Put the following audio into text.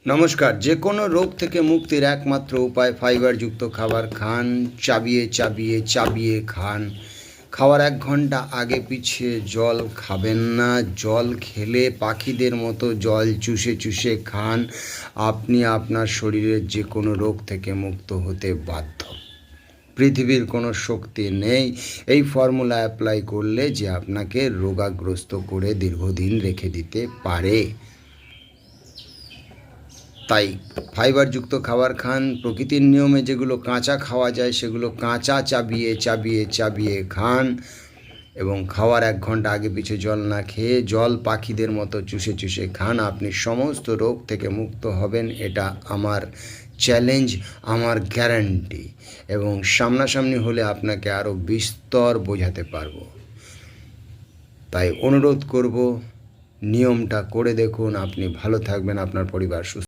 নমস্কার। যে কোনো রোগ থেকে মুক্তির একমাত্র উপায় ফাইবারযুক্ত খাবার খান, চাবিয়ে চাবিয়ে চাবিয়ে খান। খাওয়ার 1 ঘন্টা আগে পিছিয়ে জল খাবেন না। জল খেলে পাখিদের মতো জল চুষে চুষে খান। আপনি আপনার শরীরের যে কোনো রোগ থেকে মুক্ত হতে বাধ্য। পৃথিবীর কোনো শক্তি নেই এই ফর্মুলা অ্যাপ্লাই করলে যে আপনাকে রোগাগ্রস্ত করে দীর্ঘদিন রেখে দিতে পারে। তাই ফাইবারযুক্ত খাবার খান। প্রকৃতির নিয়মে যেগুলো কাঁচা খাওয়া যায় সেগুলো কাঁচা চাবিয়ে চাবিয়ে চাবিয়ে খান এবং খাওয়ার 1 ঘন্টা আগে পিছে জল না খেয়ে জল পাখিদের মতো চুষে চুষে খান। আপনি সমস্ত রোগ থেকে মুক্ত হবেন, এটা আমার চ্যালেঞ্জ, আমার গ্যারান্টি। এবং সামনাসামনি হলে আপনাকে আরও বিস্তর বোঝাতে পারবো। তাই অনুরোধ করব, নিয়মটা করে দেখুন। আপনি ভালো থাকবেন, আপনার পরিবার সুস্থ।